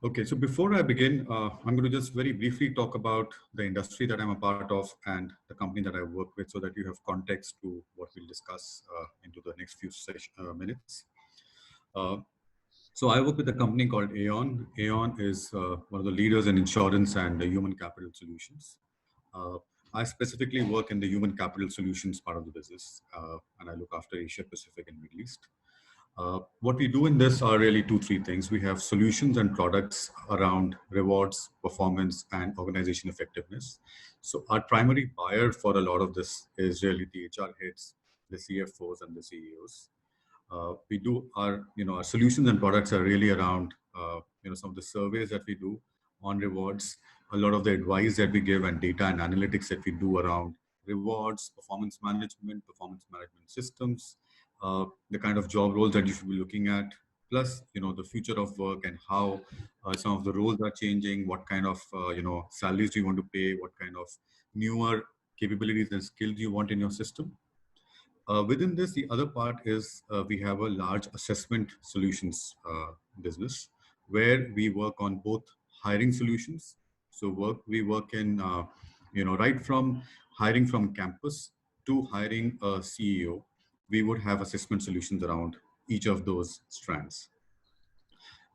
Okay, so before I begin, I'm going to just very briefly talk about the industry that I'm a part of and the company that I work with so that you have context to what we'll discuss into the next few minutes. Uh, so I work with a company called Aon. Aon is one of the leaders in insurance and human capital solutions. Uh, I specifically work in the human capital solutions part of the business, and I look after Asia Pacific and Middle East. What we do in this are really two, three things. We have solutions and products around rewards, performance, and organization effectiveness. So our primary buyer for a lot of this is really the HR heads, the CFOs, and the CEOs. We do our solutions and products are really around some of the surveys that we do on rewards, a lot of the advice that we give, and data and analytics that we do around rewards, performance management systems, the kind of job roles that you should be looking at, plus the future of work and how some of the roles are changing, what kind of salaries do you want to pay, what kind of newer capabilities and skills you want in your system. Within this, the other part is we have a large assessment solutions business where we work on both hiring solutions. So we work in, right from hiring from campus to hiring a CEO, we would have assessment solutions around each of those strands.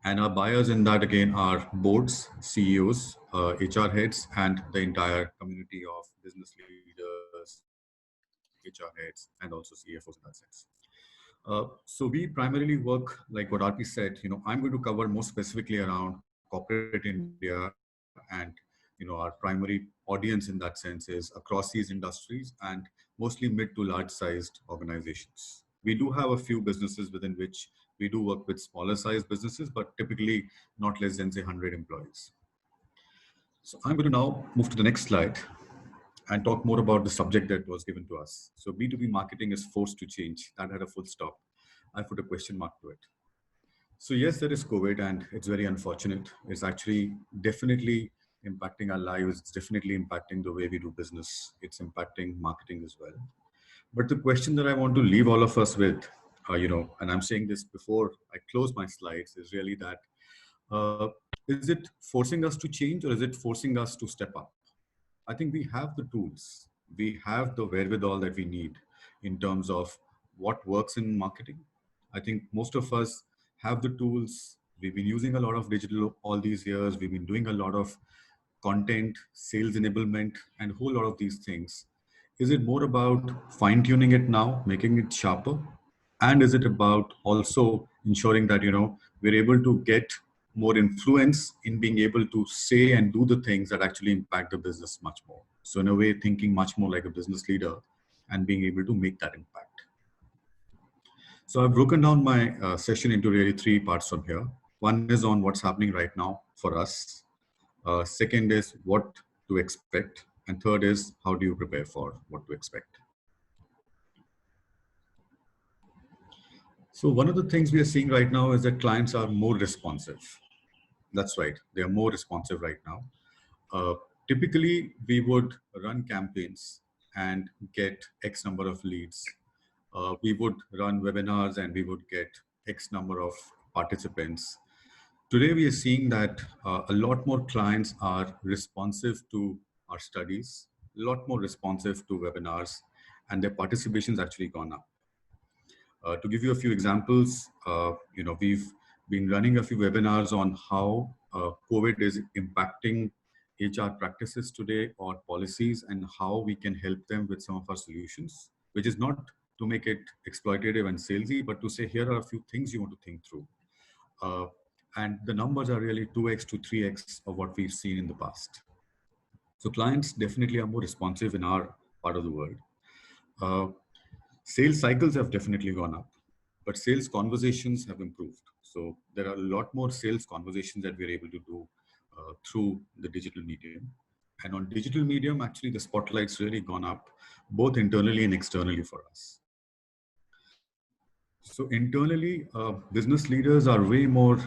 And our buyers in that again are boards, CEOs, HR heads, and the entire community of business leaders, HR heads, and also CFOs in that sense. So we primarily work like what RP said. I'm going to cover more specifically around corporate India, and our primary audience in that sense is across these industries and mostly mid to large sized organizations. We do have a few businesses within which we do work with smaller sized businesses, but typically not less than say 100 employees. So I'm going to now move to the next slide and talk more about the subject that was given to us. So B2B marketing is forced to change. That had a full stop. I put a question mark to it. So yes, there is COVID and it's very unfortunate. It's actually definitely impacting our lives. It's definitely impacting the way we do business. It's impacting marketing as well. But the question that I want to leave all of us with, and I'm saying this before I close my slides, is really that uh, is it forcing us to change or is it forcing us to step up? I think we have the tools, we have the wherewithal that we need in terms of what works in marketing. I think most of us have the tools. We've been using a lot of digital all these years. We've been doing a lot of content, sales enablement, and a whole lot of these things. Is it more about fine tuning it now, making it sharper? And is it about also ensuring that, we're able to get more influence in being able to say and do the things that actually impact the business much more? So in a way, thinking much more like a business leader and being able to make that impact. So I've broken down my session into really three parts from here. One is on what's happening right now for us. Second is what to expect. And third is how do you prepare for what to expect. So one of the things we are seeing right now is that clients are more responsive. That's right. They are more responsive right now. Typically, we would run campaigns and get X number of leads. We would run webinars and we would get X number of participants. Today, we are seeing that a lot more clients are responsive to our studies, a lot more responsive to webinars, and their participation has actually gone up. To give you a few examples, we've been running a few webinars on how COVID is impacting HR practices today or policies and how we can help them with some of our solutions, which is not to make it exploitative and salesy, but to say, here are a few things you want to think through. And the numbers are really 2x to 3x of what we've seen in the past. So clients definitely are more responsive in our part of the world. Sales cycles have definitely gone up, but sales conversations have improved. So there are a lot more sales conversations that we're able to do through the digital medium. And on digital medium, actually the spotlight's really gone up, both internally and externally for us. So internally, business leaders are way more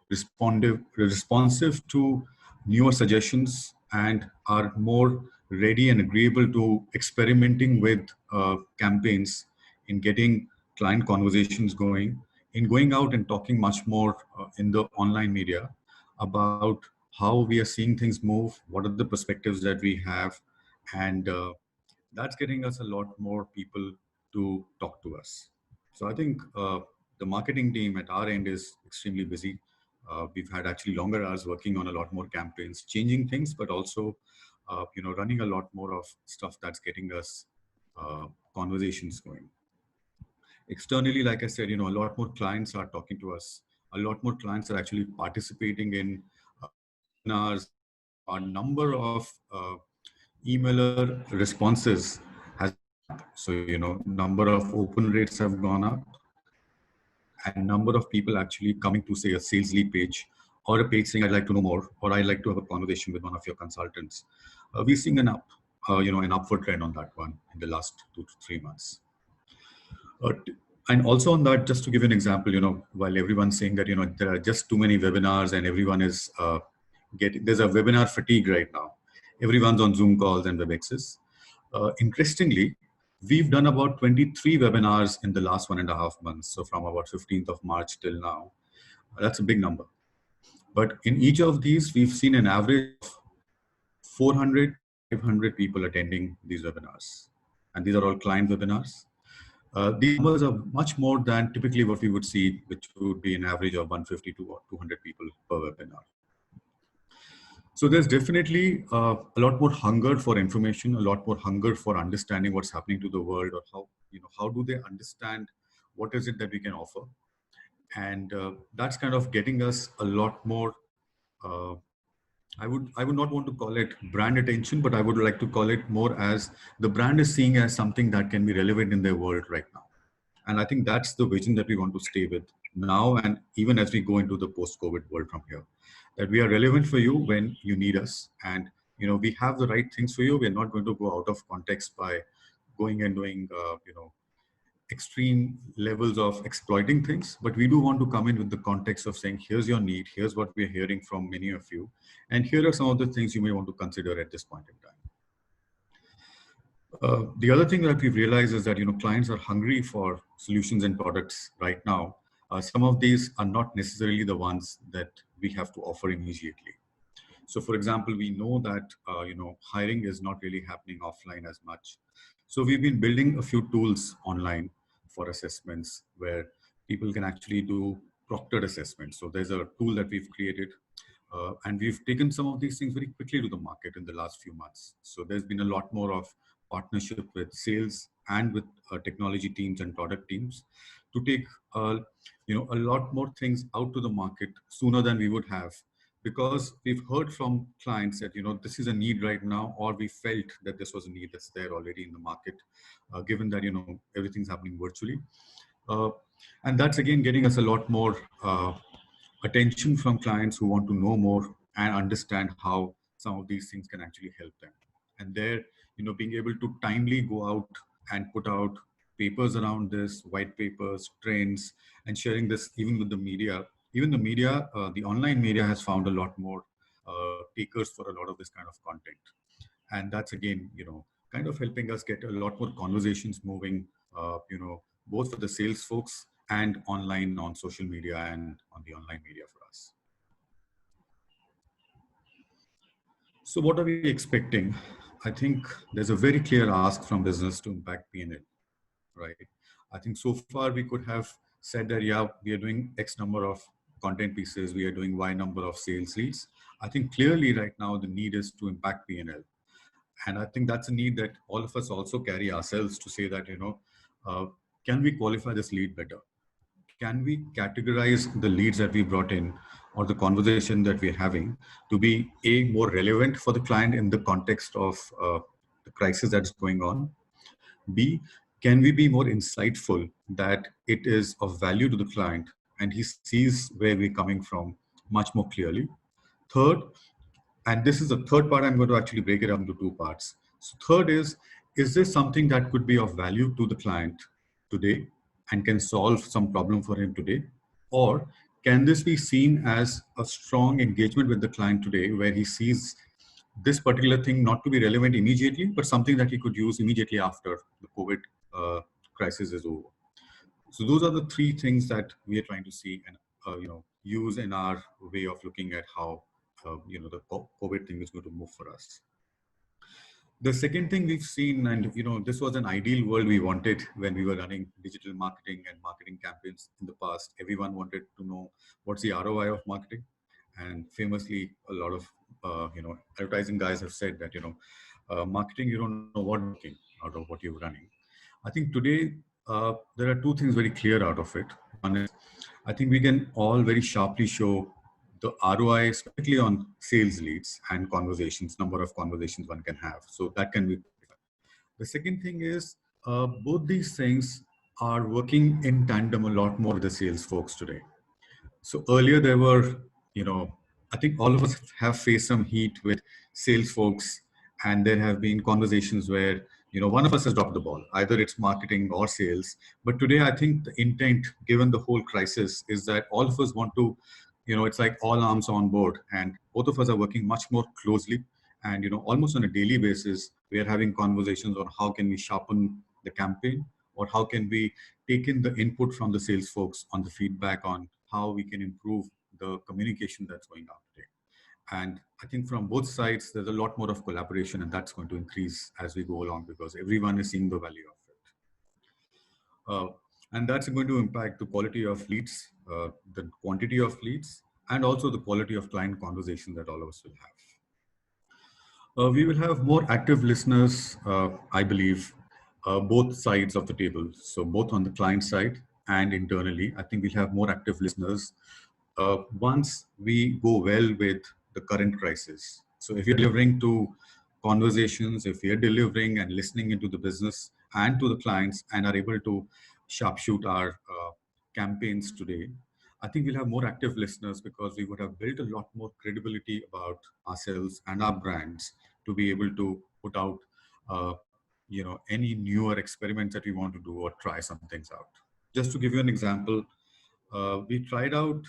responsive to newer suggestions and are more ready and agreeable to experimenting with campaigns in getting client conversations going, in going out and talking much more in the online media about how we are seeing things move, what are the perspectives that we have, and that's getting us a lot more people to talk to us. So I think the marketing team at our end is extremely busy. We've had actually longer hours working on a lot more campaigns, changing things, but also, running a lot more of stuff that's getting us conversations going. Externally, like I said, a lot more clients are talking to us. A lot more clients are actually participating in webinars. Our number of emailer responses has gone up. So, number of open rates have gone up, and number of people actually coming to, say, a sales lead page or a page saying, I'd like to know more, or I'd like to have a conversation with one of your consultants. We're seeing an upward trend on that one in the last 2 to 3 months. And also on that, just to give you an example, while everyone's saying that, there are just too many webinars and everyone is there's a webinar fatigue right now. Everyone's on Zoom calls and WebExes. Interestingly, we've done about 23 webinars in the last 1.5 months. So from about 15th of March till now, that's a big number. But in each of these, we've seen an average of 400, 500 people attending these webinars. And these are all client webinars. These numbers are much more than typically what we would see, which would be an average of 150 to 200 people per webinar. So there's definitely a lot more hunger for information, a lot more hunger for understanding what's happening to the world, or how do they understand what is it that we can offer. And that's kind of getting us a lot more, I would not want to call it brand attention, but I would like to call it more as the brand is seeing as something that can be relevant in their world right now. And I think that's the vision that we want to stay with now, and even as we go into the post-COVID world from here, that we are relevant for you when you need us. And, we have the right things for you. We're not going to go out of context by going and doing, extreme levels of exploiting things. But we do want to come in with the context of saying, here's your need, here's what we're hearing from many of you, and here are some of the things you may want to consider at this point in time. The other thing that we've realized is that clients are hungry for solutions and products right now. Some of these are not necessarily the ones that we have to offer immediately. So, for example, we know that hiring is not really happening offline as much. So we've been building a few tools online for assessments where people can actually do proctored assessments. So there's a tool that we've created. And we've taken some of these things very quickly to the market in the last few months. So there's been a lot more of partnership with sales and with technology teams and product teams to take a lot more things out to the market sooner than we would have, because we've heard from clients that this is a need right now, or we felt that this was a need that's there already in the market, given that everything's happening virtually, and that's again getting us a lot more attention from clients who want to know more and understand how some of these things can actually help them. And they're, being able to timely go out and put out papers around this, white papers, trends, and sharing this even with the media. Even the media, the online media has found a lot more takers for a lot of this kind of content. And that's again, kind of helping us get a lot more conversations moving, both for the sales folks and online on social media and on the online media for us. So what are we expecting? I think there's a very clear ask from business to impact P&L, right? I think so far we could have said that, yeah, we are doing X number of content pieces, we are doing Y number of sales leads. I think clearly right now the need is to impact P&L. And I think that's a need that all of us also carry ourselves to say that, can we qualify this lead better? Can we categorize the leads that we brought in or the conversation that we're having to be more relevant for the client in the context of the crisis that's going on? B, can we be more insightful that it is of value to the client and he sees where we're coming from much more clearly? Third, and this is the third part, I'm going to actually break it up into two parts. So third is this something that could be of value to the client today and can solve some problem for him today? Or can this be seen as a strong engagement with the client today where he sees this particular thing not to be relevant immediately, but something that he could use immediately after the COVID crisis is over? So those are the three things that we are trying to see and use in our way of looking at how the COVID thing is going to move for us. The second thing we've seen, and this was an ideal world we wanted when we were running digital marketing and marketing campaigns in the past. Everyone wanted to know what's the ROI of marketing, and famously, a lot of advertising guys have said that marketing, you don't know what's working out of what you're running. I think today there are two things very clear out of it. One is, I think we can all very sharply show the ROI, especially on sales leads and conversations, number of conversations one can have. So that can be. The second thing is both these things are working in tandem a lot more with the sales folks today. So earlier there were, I think all of us have faced some heat with sales folks, and there have been conversations where, one of us has dropped the ball, either it's marketing or sales. But today, I think the intent, given the whole crisis, is that all of us want to, it's like all arms on board, and both of us are working much more closely. And, almost on a daily basis, we are having conversations on how can we sharpen the campaign, or how can we take in the input from the sales folks on the feedback on how we can improve the communication that's going out today. And I think from both sides, there's a lot more of collaboration, and that's going to increase as we go along because everyone is seeing the value of it. And that's going to impact the quality of leads, the quantity of leads, and also the quality of client conversation that all of us will have. We will have more active listeners, I believe, both sides of the table. So both on the client side and internally, I think we'll have more active listeners once we go well with the current crisis. So if you're delivering to conversations, if you're delivering and listening into the business and to the clients and are able to sharpshoot our campaigns today, I think we'll have more active listeners because we would have built a lot more credibility about ourselves and our brands to be able to put out, any newer experiments that we want to do or try some things out. Just to give you an example, we tried out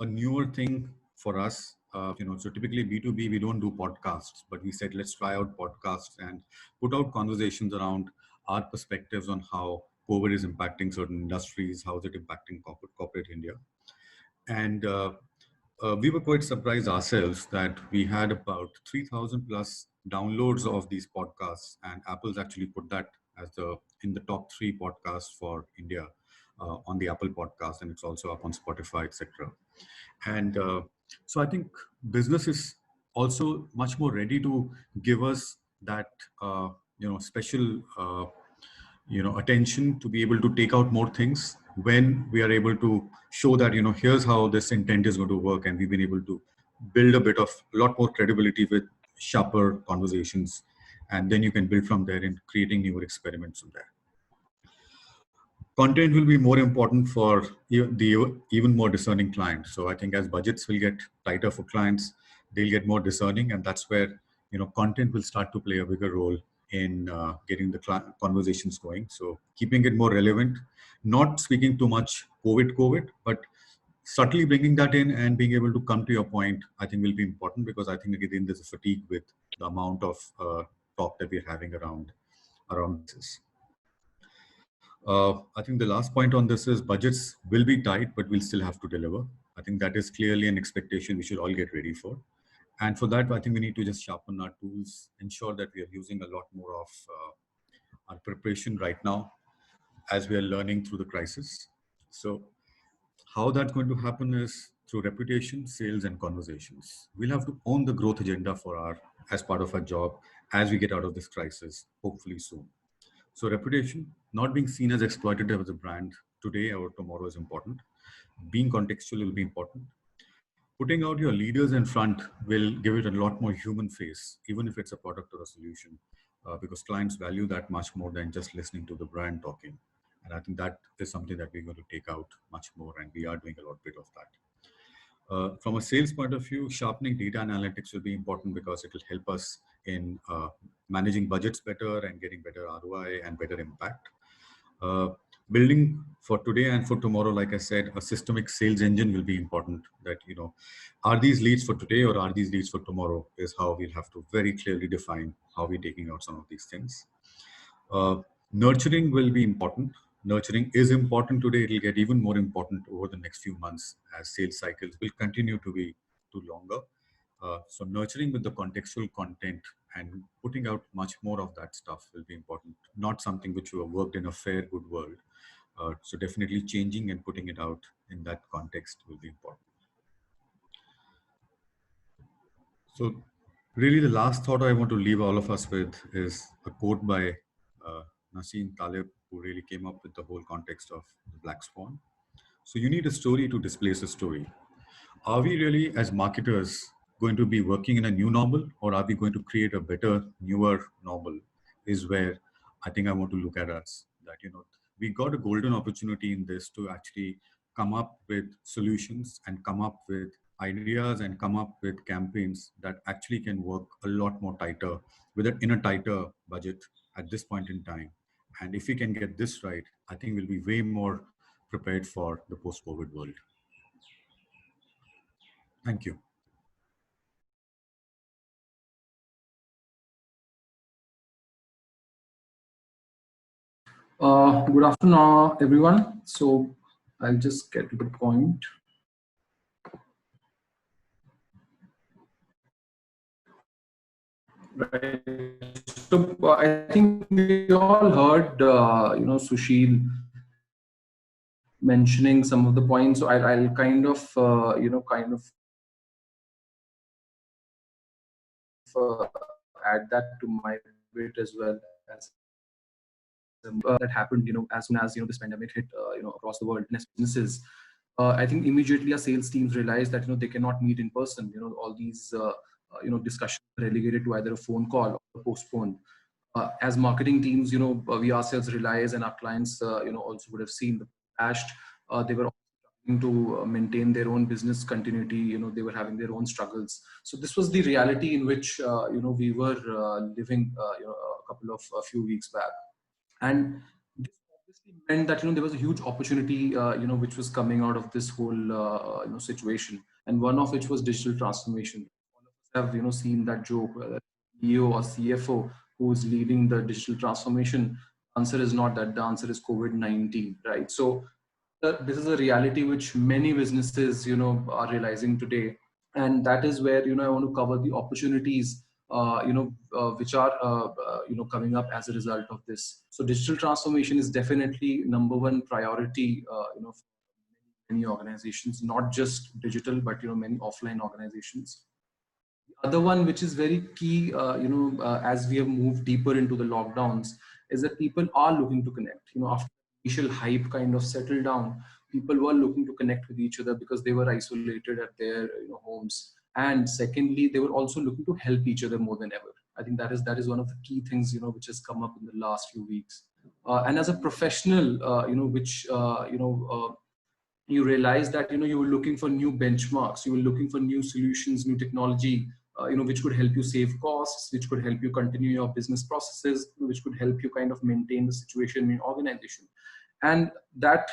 a newer thing for us. So typically B2B, we don't do podcasts, but we said, let's try out podcasts and put out conversations around our perspectives on how COVID is impacting certain industries, how is it impacting corporate India. And we were quite surprised ourselves that we had about 3,000 plus downloads of these podcasts, and Apple's actually put that as in the top 3 podcasts for India on the Apple podcast, and it's also up on Spotify, etc. And so I think business is also much more ready to give us that special attention to be able to take out more things when we are able to show that here's how this intent is going to work, and we've been able to build a lot more credibility with sharper conversations, and then you can build from there in creating newer experiments from there. Content will be more important for the even more discerning clients. So I think as budgets will get tighter for clients, they'll get more discerning, and that's where content will start to play a bigger role in getting the conversations going. So keeping it more relevant, not speaking too much COVID, but subtly bringing that in and being able to come to your point, I think will be important, because I think again there's a fatigue with the amount of talk that we're having around this. I think the last point on this is budgets will be tight, but we'll still have to deliver. I think that is clearly an expectation we should all get ready for. And for that, I think we need to just sharpen our tools, ensure that we are using a lot more of our preparation right now as we are learning through the crisis. So how that's going to happen is through reputation, sales, and conversations. We'll have to own the growth agenda as part of our job as we get out of this crisis, hopefully soon. So reputation, not being seen as exploitative as a brand today or tomorrow is important. Being contextual will be important. Putting out your leaders in front will give it a lot more human face, even if it's a product or a solution, because clients value that much more than just listening to the brand talking. And I think that is something that we're going to take out much more, and we are doing a lot bit of that. From a sales point of view, sharpening data analytics will be important because it will help us in managing budgets better and getting better ROI and better impact. Building for today and for tomorrow, like I said, a systemic sales engine will be important. That, are these leads for today or are these leads for tomorrow is how we'll have to very clearly define how we're taking out some of these things. Nurturing will be important, Nurturing is important today. It will get even more important over the next few months as sales cycles will continue to be too longer. So nurturing with the contextual content and putting out much more of that stuff will be important. Not something which you have worked in a fair, good world. So definitely changing and putting it out in that context will be important. So really the last thought I want to leave all of us with is a quote by uh, Nassim Taleb, who really came up with the whole context of the Black Swan. So you need a story to displace a story. Are we really, as marketers, going to be working in a new normal, or are we going to create a better, newer normal? Is where I think I want to look at us. That we got a golden opportunity in this to actually come up with solutions and come up with ideas and come up with campaigns that actually can work a lot more tighter in a tighter budget at this point in time. And if we can get this right, I think we'll be way more prepared for the post-COVID world. Thank you. Good afternoon, everyone. So I'll just get to the point. Right. So I think we all heard, Sushil mentioning some of the points. So I'll kind of, add that to my bit as well as that happened, as soon as this pandemic hit, across the world and as businesses. I think immediately our sales teams realized that they cannot meet in person. All these discussions relegated to either a phone call or postponed. As marketing teams, we ourselves realize, and our clients, also would have seen the past. They were trying to maintain their own business continuity. They were having their own struggles. So this was the reality in which we were living a few weeks back. And this obviously meant that there was a huge opportunity which was coming out of this whole situation, and one of which was digital transformation. All of us have seen that joke, CEO or CFO who is leading the digital transformation. Answer is not that. The answer is COVID-19, right? So this is a reality which many businesses are realizing today, and that is where I want to cover the opportunities which are coming up as a result of this. So digital transformation is definitely number one priority for many organizations, not just digital but many offline organizations. The other one which is very key, as we have moved deeper into the lockdowns, is that people are looking to connect. After initial hype kind of settled down, people were looking to connect with each other because they were isolated at their homes. And secondly, they were also looking to help each other more than ever. I think that is one of the key things which has come up in the last few weeks. And as a professional, which you realize that you were looking for new benchmarks, you were looking for new solutions, new technology, which could help you save costs, which could help you continue your business processes, which could help you kind of maintain the situation in your organization. And that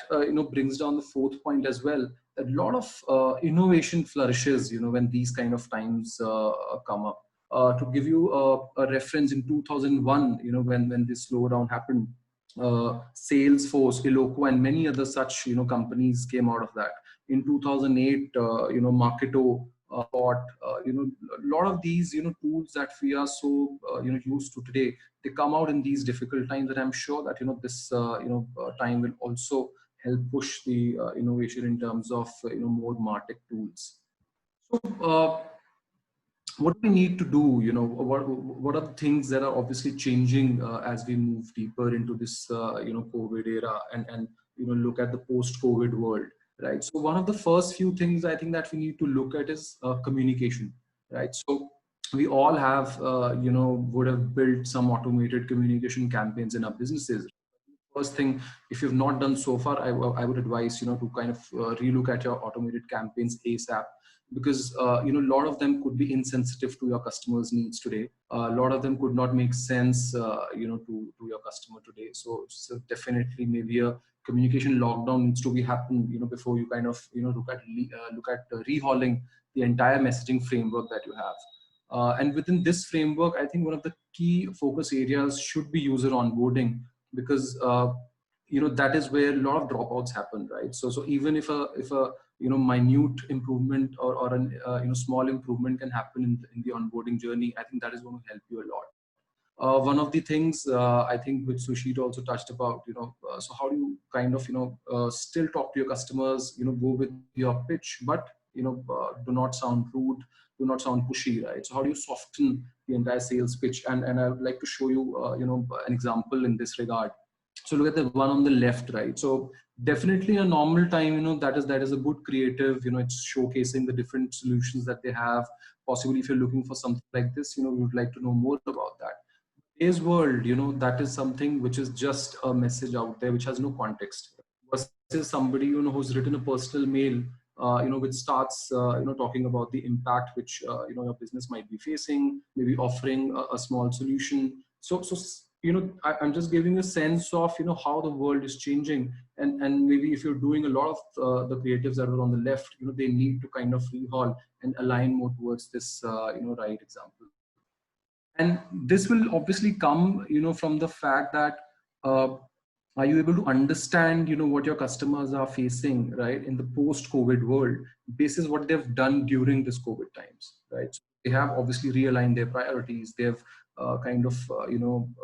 brings down the fourth point as well, that a lot of innovation flourishes when these kind of times come up. To give you a reference, in 2001, when this slowdown happened, Salesforce, Eloqua, and many other such companies came out of that. In 2008, Marketo, bought a lot of these tools that we are so used to today. They come out in these difficult times, and I'm sure that this time will also help push the innovation in terms of more martech tools. So what do we need to do? What are the things that are obviously changing as we move deeper into this COVID era, and look at the post-COVID world, right? So one of the first few things I think that we need to look at is communication, right? So we all have would have built some automated communication campaigns in our businesses. First thing, if you've not done so far, I would advise to kind of relook at your automated campaigns ASAP, because a lot of them could be insensitive to your customers' needs today. A lot of them could not make sense to your customer today. So definitely maybe a communication lockdown needs to be happen before you kind of look at rehauling the entire messaging framework that you have. And within this framework, I think one of the key focus areas should be user onboarding, because that is where a lot of dropouts happen, right? So even if a minute improvement or an small improvement can happen in the onboarding journey, I think that is going to help you a lot. One of the things I think which Sushil also touched about, so how do you kind of still talk to your customers, go with your pitch, but do not sound rude, do not sound pushy, right? So how do you soften the entire sales pitch? And I would like to show you an example in this regard. So look at the one on the left, right? So definitely a normal time, that is a good creative, it's showcasing the different solutions that they have. Possibly if you're looking for something like this, we would like to know more about that. Today's world, that is something which is just a message out there which has no context, versus somebody who's written a personal mail, which starts talking about the impact which your business might be facing, maybe offering a small solution. So I'm just giving a sense of how the world is changing, and maybe if you're doing a lot of the creatives that are on the left, they need to kind of rehaul and align more towards this right example. And this will obviously come from the fact that uh, are you able to understand what your customers are facing, right, in the post COVID world, basis what they've done during this COVID times, right? So they have obviously realigned their priorities. They've kind of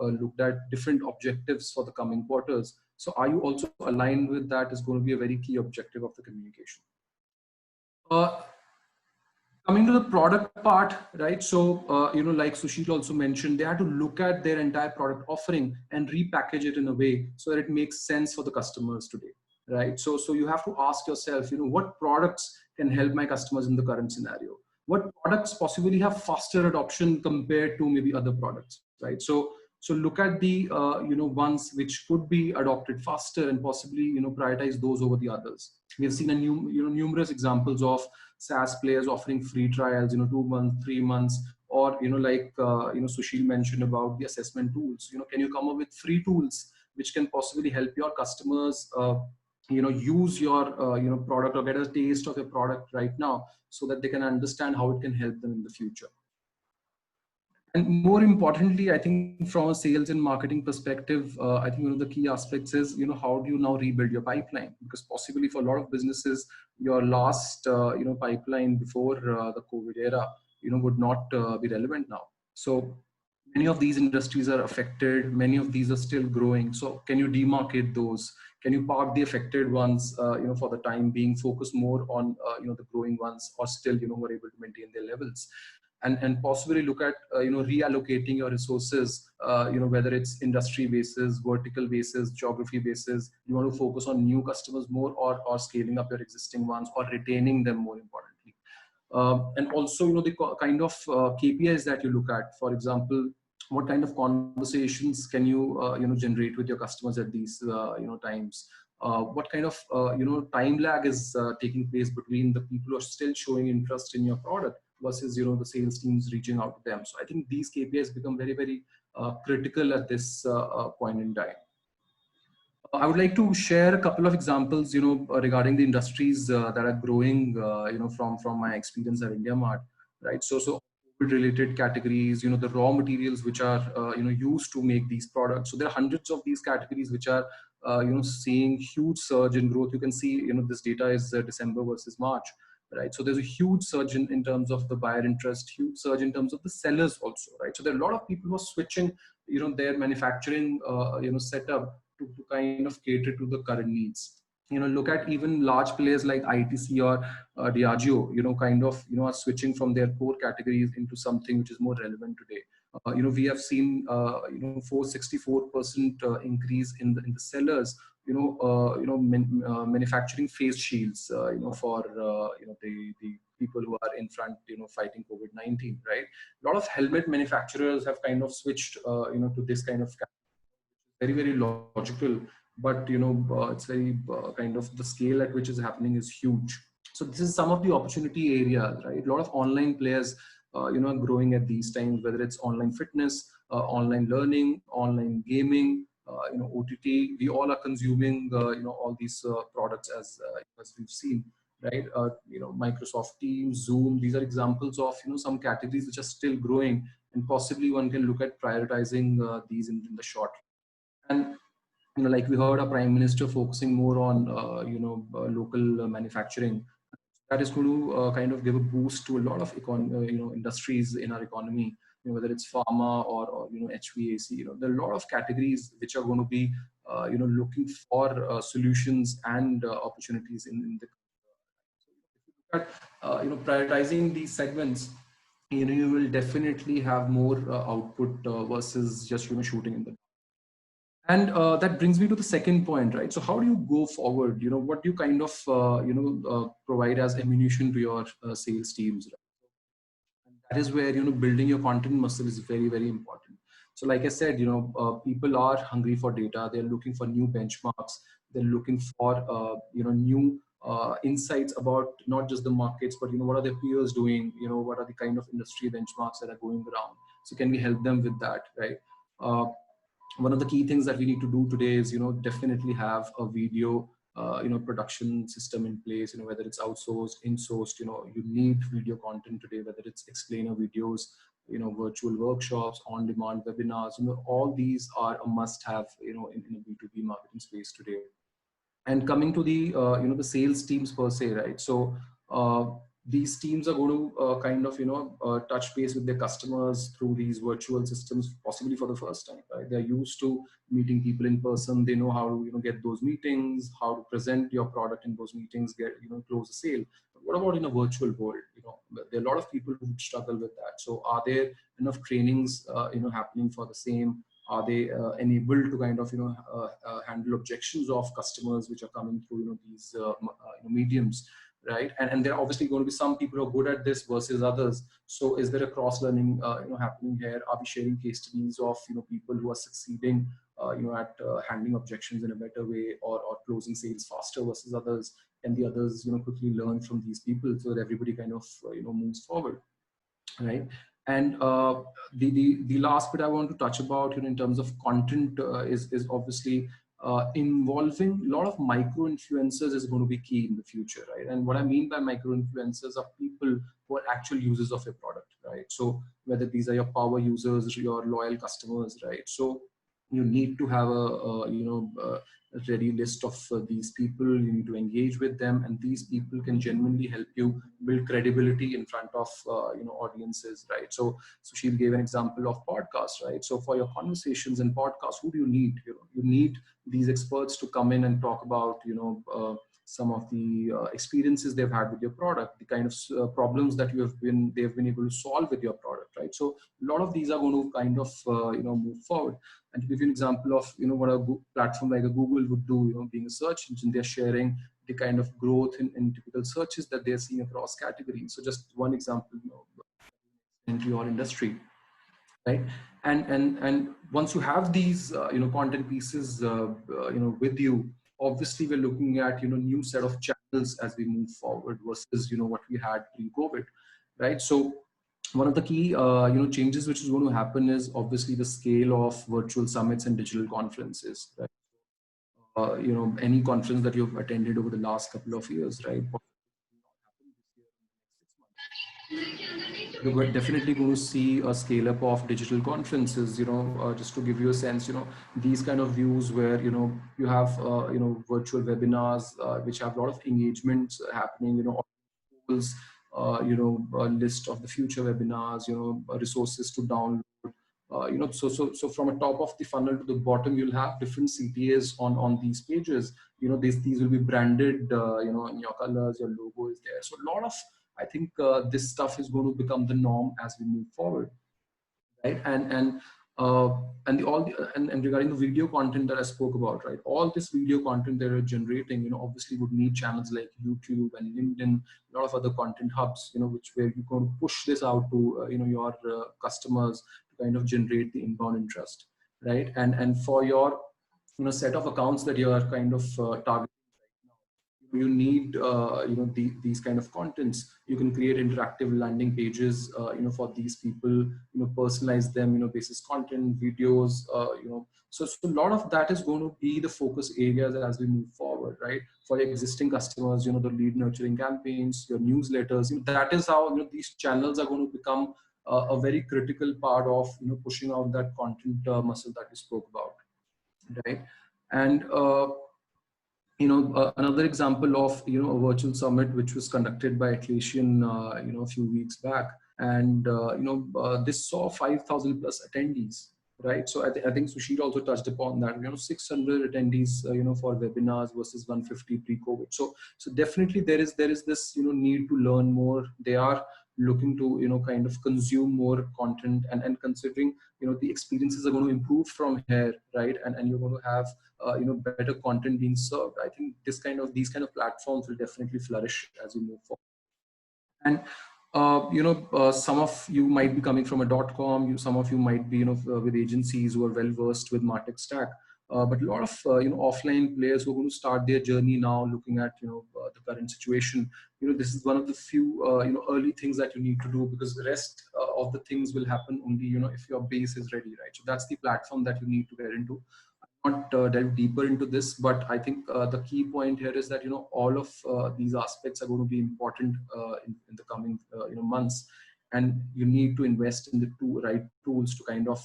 looked at different objectives for the coming quarters. So are you also aligned with that is going to be a very key objective of the communication. Coming to the product part, right? So, like Sushil also mentioned, they had to look at their entire product offering and repackage it in a way so that it makes sense for the customers today, right? So you have to ask yourself, what products can help my customers in the current scenario? What products possibly have faster adoption compared to maybe other products, right? So look at the ones which could be adopted faster and possibly prioritize those over the others. We have seen numerous examples of SaaS players offering free trials, 2 months, 3 months, or like Sushil mentioned about the assessment tools. Can you come up with free tools which can possibly help your customers use your product or get a taste of your product right now, so that they can understand how it can help them in the future. And more importantly, I think from a sales and marketing perspective, I think one of the key aspects is, how do you now rebuild your pipeline? Because possibly for a lot of businesses, your last, pipeline before the COVID era, would not be relevant now. So many of these industries are affected. Many of these are still growing. So can you demarcate those? Can you park the affected ones, for the time being, focus more on, the growing ones, or still, were able to maintain their levels? And possibly look at reallocating your resources, whether it's industry basis, vertical basis, geography basis. You want to focus on new customers more, or scaling up your existing ones, or retaining them more importantly. And also the kind of KPIs that you look at. For example, what kind of conversations can you generate with your customers at these times? What kind of time lag is taking place between the people who are still showing interest in your product versus the sales teams reaching out to them? So I think these KPIs become very, very critical at this point in time. I would like to share a couple of examples, regarding the industries that are growing, from my experience at IndiaMart, right? So related categories, the raw materials which are, used to make these products. So there are hundreds of these categories which are, seeing huge surge in growth. You can see, this data is December versus March, right? So there's a huge surge in terms of the buyer interest, huge surge in terms of the sellers also, right? So there are a lot of people who are switching, their manufacturing, setup to kind of cater to the current needs. Look at even large players like ITC or Diageo, kind of, are switching from their core categories into something which is more relevant today. We have seen, 464% increase in the sellers, manufacturing face shields, for, the people who are in front, fighting COVID-19, right? A lot of helmet manufacturers have kind of switched, to this kind of very, very logical, but it's very kind of the scale at which is happening is huge. So this is some of the opportunity areas, right? A lot of online players are growing at these times, whether it's online fitness, online learning, online gaming, OTT. We all are consuming all these products as we've seen, right? Microsoft Teams, Zoom, these are examples of some categories which are still growing, and possibly one can look at prioritizing these in the short. And like we heard our Prime Minister focusing more on, local manufacturing. That is going to kind of give a boost to a lot of industries in our economy, whether it's pharma or HVAC. There are a lot of categories which are going to be looking for solutions and opportunities in the. But prioritizing these segments, you will definitely have more output versus just shooting in the. And that brings me to the second point, right? So how do you go forward? What do you kind of provide as ammunition to your sales teams, right? And that is where building your content muscle is very, very important. So like I said, people are hungry for data. They're looking for new benchmarks. They're looking for new insights about not just the markets, but what are their peers doing? What are the kind of industry benchmarks that are going around? So can we help them with that, right? uh, One of the key things that we need to do today is definitely have a video production system in place, whether it's outsourced, in-sourced. You need video content today, whether it's explainer videos, virtual workshops, on demand webinars. All these are a must have in a B2B marketing space today. And coming to the the sales teams per se, right? So uh, these teams are going to kind of touch base with their customers through these virtual systems, possibly for the first time, right? They're used to meeting people in person. They know how to get those meetings, how to present your product in those meetings, get close a sale. But what about in a virtual world? There are a lot of people who struggle with that. So are there enough trainings happening for the same? Are they enabled to kind of handle objections of customers which are coming through these mediums, right? And there are obviously going to be some people who are good at this versus others. So is there a cross learning happening here? Are we sharing case studies of people who are succeeding at handling objections in a better way, or closing sales faster versus others? And the others quickly learn from these people so that everybody kind of moves forward, right? And the last bit I want to touch about in terms of content is obviously involving a lot of micro influencers is going to be key in the future, right? And what I mean by micro influencers are people who are actual users of your product, right? So whether these are your power users, your loyal customers, right? So you need to have a ready list of these people. You need to engage with them, and these people can genuinely help you build credibility in front of audiences, right? So Sushil gave an example of podcasts, right? So for your conversations and podcasts, who do you need? You need these experts to come in and talk about some of the experiences they've had with your product, the kind of problems that they've been able to solve with your product, right? So a lot of these are going to kind of move forward. And to give you an example of what a platform like a Google would do, being a search engine, they're sharing the kind of growth in typical searches that they're seeing across categories. So just one example, into your industry, right? And once you have these content pieces with you, obviously we're looking at new set of channels as we move forward versus what we had pre-COVID, right? So one of the key changes which is going to happen is obviously the scale of virtual summits and digital conferences, right? Any conference that you've attended over the last couple of years, right? We're definitely going to see a scale up of digital conferences. Just to give you a sense, these kind of views where you have virtual webinars which have a lot of engagements happening. Tools, a list of the future webinars, resources to download. So from a top of the funnel to the bottom, you'll have different CTAs on these pages. These will be branded, in your colors, your logo is there. So a lot of, I think this stuff is going to become the norm as we move forward, right? And regarding the video content that I spoke about, right? All this video content that are generating, obviously would need channels like YouTube and LinkedIn, a lot of other content hubs, which where you're going to push this out to your customers to kind of generate the inbound interest, right? And for your set of accounts that you are kind of targeting, you need these kind of contents. You can create interactive landing pages for these people, personalize them basis content, videos, so a lot of that is going to be the focus areas as we move forward, right? For your existing customers, the lead nurturing campaigns, your newsletters, that is how these channels are going to become a very critical part of pushing out that content muscle that we spoke about, right? And another example of a virtual summit which was conducted by Atlassian a few weeks back, and this saw 5,000 plus attendees, right? So I think Sushil also touched upon that, 600 attendees for webinars versus 150 pre-COVID. So definitely there is this need to learn more. They are looking to kind of consume more content, and considering the experiences are going to improve from here, right? And you're going to have better content being served. I think these kind of platforms will definitely flourish as we move forward. And some of you might be coming from a .com. Some of you might be with agencies who are well versed with Martech stack. But a lot of offline players who are going to start their journey now, looking at the current situation. This is one of the few early things that you need to do, because the rest of the things will happen only if your base is ready, right? So that's the platform that you need to get into. Not delve deeper into this, but I think the key point here is that all of these aspects are going to be important in the coming months, and you need to invest in the right tools to kind of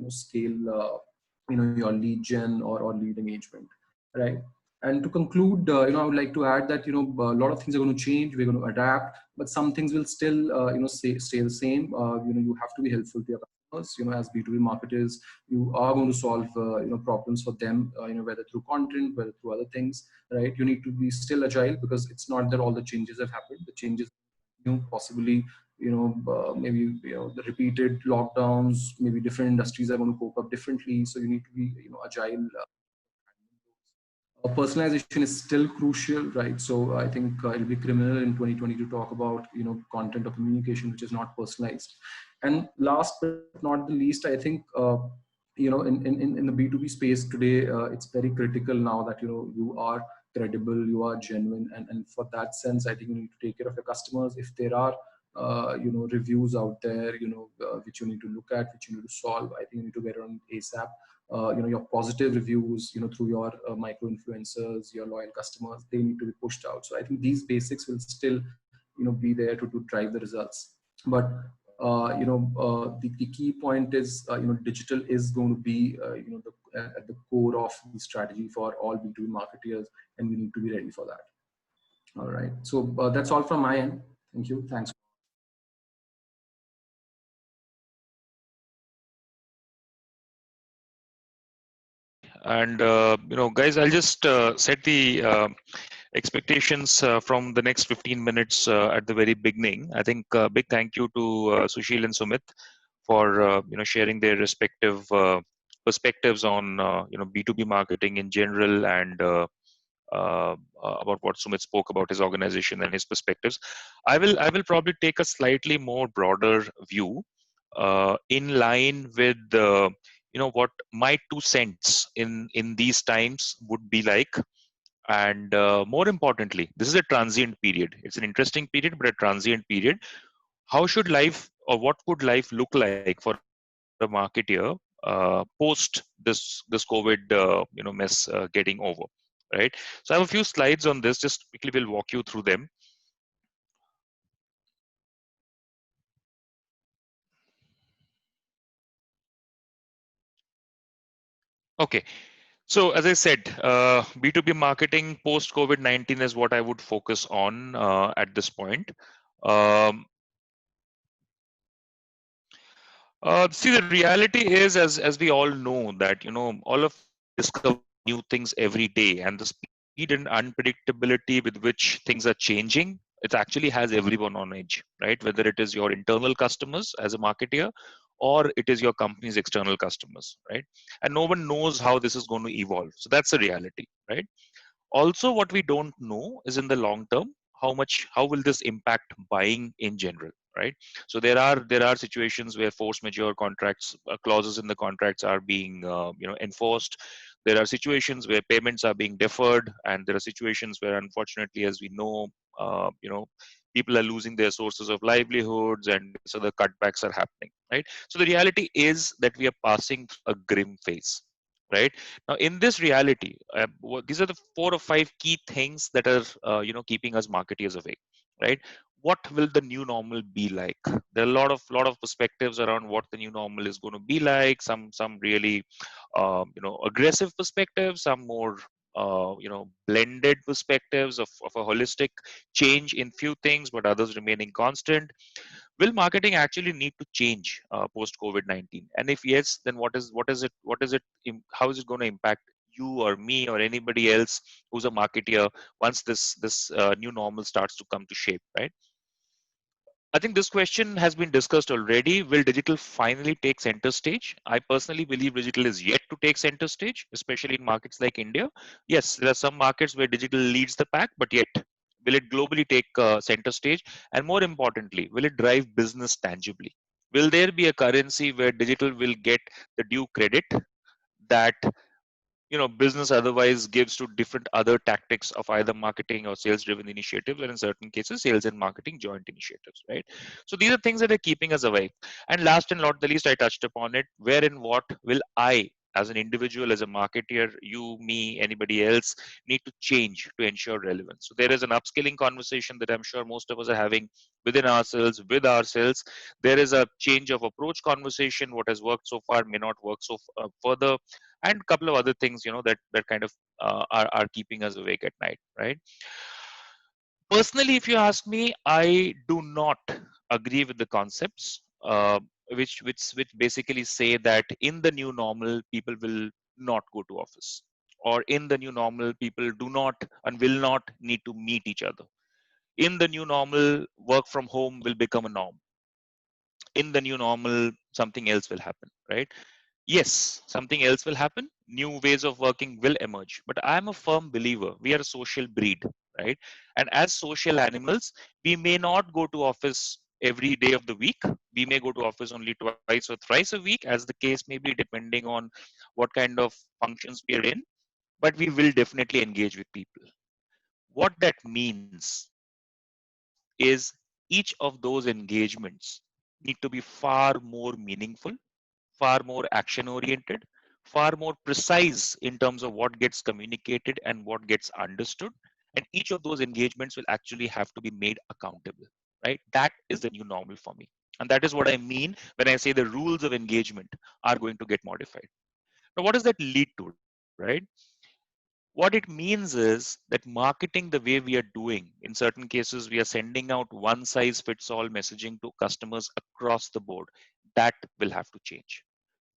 scale your lead gen or lead engagement, right? And to conclude, I would like to add that a lot of things are going to change. We're going to adapt, but some things will still stay the same. You have to be helpful to your customers. As B2B marketers, you are going to solve problems for them, whether through content, whether through other things, right? You need to be still agile, because it's not that all the changes have happened. The changes possibly maybe the repeated lockdowns, maybe different industries are going to cope up differently, so you need to be agile. Personalization is still crucial, right? So I think it'll be criminal in 2020 to talk about content or communication which is not personalized. And last but not the least, I think in the B2B space today, it's very critical now that you are credible, you are genuine, and for that sense, I think you need to take care of your customers. If there are reviews out there which you need to look at, which you need to solve, I think you need to get on ASAP. Your positive reviews through your micro influencers, your loyal customers, they need to be pushed out. So I think these basics will still be there to drive the results. But the key point is digital is going to be at the core of the strategy for all B2B marketers, and we need to be ready for that. All right, so that's all from my end. Thank you. Thanks. And guys, I'll just set the expectations from the next 15 minutes at the very beginning. I think big thank you to Sushil and Sumit for sharing their respective perspectives on B2B marketing in general, and about what Sumit spoke about his organization and his perspectives. I will probably take a slightly more broader view, in line with what my 2 cents in these times would be like. And more importantly, this is a transient period. It's an interesting period, but a transient period. How should life, or what would life look like for a marketeer post this COVID mess getting over, right? So I have a few slides on this. Just quickly, we'll walk you through them. Okay. So as I said, B2B marketing post COVID-19 is what I would focus on at this point. Um, See, the reality is, as we all know, that all of discover new things every day, and the speed and unpredictability with which things are changing, it actually has everyone on edge, right? Whether it is your internal customers as a marketeer, or it is your company's external customers, right? And no one knows how this is going to evolve. So that's a reality, right? Also, what we don't know is, in the long term, how will this impact buying in general, right? So there are situations where force majeure contracts, clauses in the contracts are being enforced. There are situations where payments are being deferred, and there are situations where, unfortunately, as we know, people are losing their sources of livelihoods, and so the cutbacks are happening, right? So the reality is that we are passing through a grim phase, right? Now, in this reality, these are the 4 or 5 key things that are, keeping us marketeers awake, right? What will the new normal be like? There are a lot of perspectives around what the new normal is going to be like. Some really aggressive perspectives, some more blended perspectives of a holistic change in few things, but others remaining constant. Will marketing actually need to change post COVID-19? And if yes, then how is it going to impact you or me or anybody else who's a marketeer once this new normal starts to come to shape, right? I think this question has been discussed already. Will digital finally take center stage? I personally believe digital is yet to take center stage, especially in markets like India. Yes, there are some markets where digital leads the pack, but yet, will it globally take center stage? And more importantly, will it drive business tangibly? Will there be a currency where digital will get the due credit that business otherwise gives to different other tactics of either marketing or sales driven initiatives, or in certain cases sales and marketing joint initiatives, right? So these are things that are keeping us awake. And last and not the least, I touched upon it, where and what will I, as an individual, as a marketeer, you, me, anybody else, need to change to ensure relevance? So there is an upskilling conversation that I'm sure most of us are having within ourselves, with ourselves. There is a change of approach conversation. What has worked so far may not work so further, and a couple of other things that kind of are keeping us awake at night, right? Personally, if you ask me, I do not agree with the concepts which basically say that in the new normal people will not go to office, or in the new normal people do not and will not need to meet each other. In the new normal, work from home will become a norm. In the new normal, something else will happen, right? Yes, something else will happen. New ways of working will emerge. But I'm a firm believer we are a social breed, right? And as social animals, we may not go to office every day of the week. We may go to office only twice or thrice a week, as the case may be, depending on what kind of functions we are in. But we will definitely engage with people. What that means is each of those engagements need to be far more meaningful, far more action oriented, far more precise in terms of what gets communicated and what gets understood. And each of those engagements will actually have to be made accountable, right? That is the new normal for me. And that is what I mean when I say the rules of engagement are going to get modified. Now, what does that lead to, right? What it means is that marketing the way we are doing, in certain cases, we are sending out one size fits all messaging to customers across the board. That will have to change.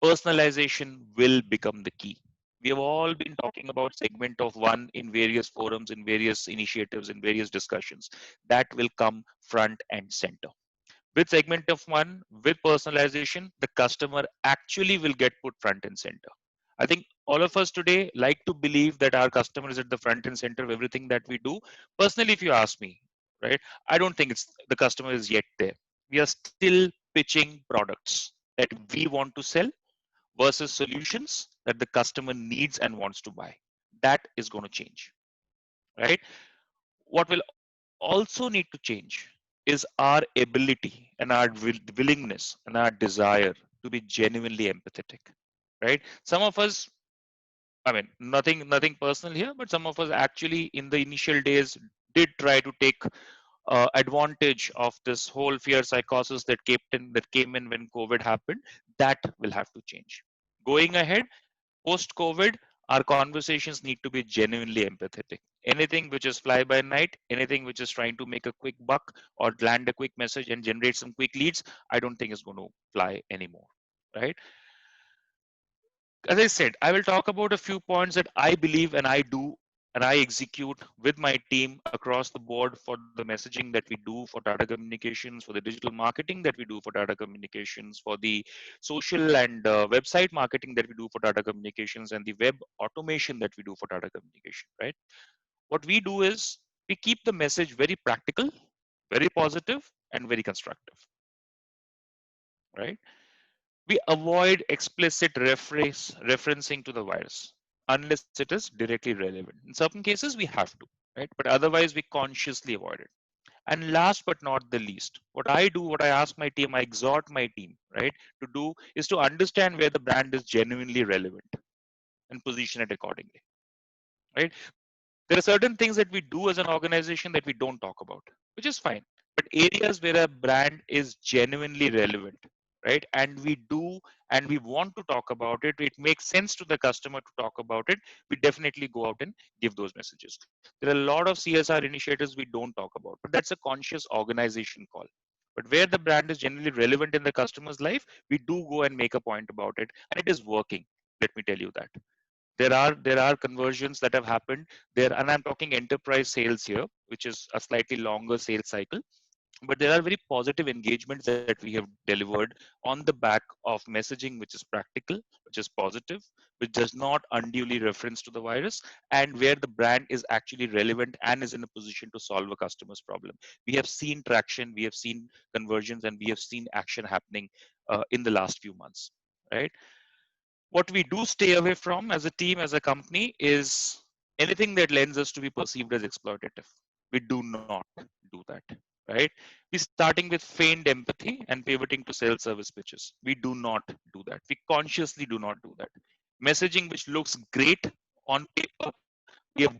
Personalization will become the key. We have all been talking about segment of one in various forums, in various initiatives, in various discussions. That will come front and center. With segment of one, with personalization, the customer actually will get put front and center. I think all of us today like to believe that our customer is at the front and center of everything that we do. Personally, if you ask me, right, I don't think it's the customer is yet there. We are still pitching products that we want to sell versus solutions that the customer needs and wants to buy. That is going to change, right? What will also need to change is our ability and our willingness and our desire to be genuinely empathetic, right? Some of us, I mean, nothing personal here, but some of us actually in the initial days did try to take advantage of this whole fear psychosis that came in when COVID happened. That will have to change. Going ahead, post COVID, our conversations need to be genuinely empathetic. Anything which is fly by night, anything which is trying to make a quick buck or land a quick message and generate some quick leads, I don't think is going to fly anymore, right? As I said, I will talk about a few points that I believe and I do and I execute with my team across the board for the messaging that we do for Tata Communications, for the digital marketing that we do for Tata Communications, for the social and website marketing that we do for Tata Communications, and the web automation that we do for Tata Communication, right? What we do is we keep the message very practical, very positive, and very constructive, right? We avoid explicit referencing to the virus unless it is directly relevant. In certain cases, we have to, right? But otherwise, we consciously avoid it. And last but not the least, what I do, what I ask my team, I exhort my team, right, to do is to understand where the brand is genuinely relevant and position it accordingly, right? There are certain things that we do as an organization that we don't talk about, which is fine. But areas where a brand is genuinely relevant, right? And we do, and we want to talk about it. It makes sense to the customer to talk about it. We definitely go out and give those messages. There are a lot of CSR initiatives we don't talk about, but that's a conscious organization call. But where the brand is generally relevant in the customer's life, we do go and make a point about it, and it is working. Let me tell you that there are conversions that have happened there, and I'm talking enterprise sales here, which is a slightly longer sales cycle. But there are very positive engagements that we have delivered on the back of messaging which is practical, which is positive, which does not unduly reference to the virus, and where the brand is actually relevant and is in a position to solve a customer's problem. We have seen traction, we have seen conversions, and we have seen action happening in the last few months, right? What we do stay away from as a team, as a company, is anything that lends us to be perceived as exploitative. We do not do that, right? We're starting with feigned empathy and pivoting to self-service pitches. We do not do that. We consciously do not do that. Messaging which looks great on paper, we have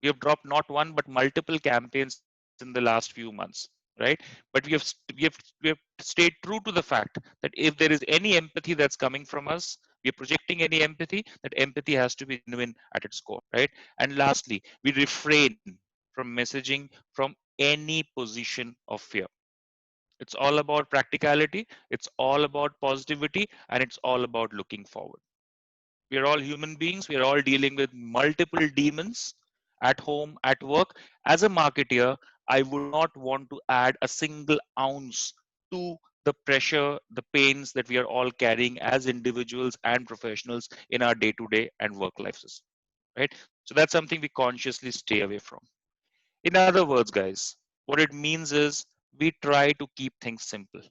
we have dropped not one but multiple campaigns in the last few months, right? But we have stayed true to the fact that if there is any empathy that's coming from us, we are projecting any empathy, that empathy has to be genuine at its core, right? And lastly, we refrain from messaging from any position of fear. It's all about practicality, it's all about positivity, and it's all about looking forward. We are all human beings. We are all dealing with multiple demons at home, at work. As a marketeer, I would not want to add a single ounce to the pressure, the pains that we are all carrying as individuals and professionals in our day to day and work lives. Right? So that's something we consciously stay away from. In other words, guys, what it means is we try to keep things simple.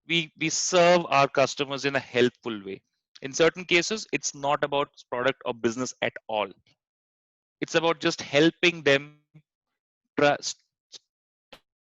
We serve our customers in a helpful way. In certain cases, it's not about product or business at all. It's about just helping them trust,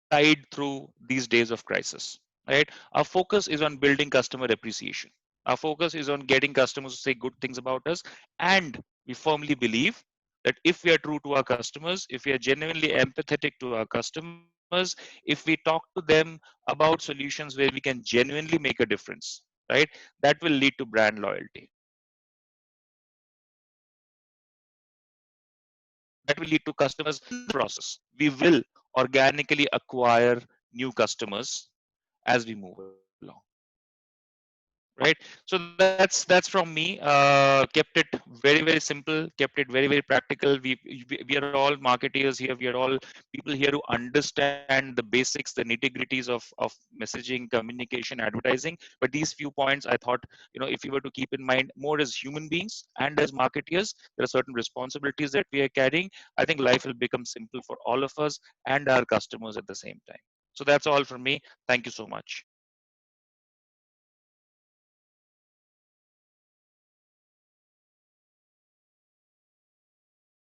tide through these days of crisis. Right? Our focus is on building customer appreciation. Our focus is on getting customers to say good things about us. And we firmly believe that if we are true to our customers, if we are genuinely empathetic to our customers, if we talk to them about solutions where we can genuinely make a difference, right, that will lead to brand loyalty. That will lead to customers in the process. We will organically acquire new customers as we move along. Right. So that's from me. Kept it very, very simple, kept it very, very practical. We are all marketeers here. We are all people here who understand the basics, the nitty-gritties of messaging, communication, advertising. But these few points I thought, if you were to keep in mind more as human beings and as marketeers, there are certain responsibilities that we are carrying. I think life will become simple for all of us and our customers at the same time. So that's all from me. Thank you so much.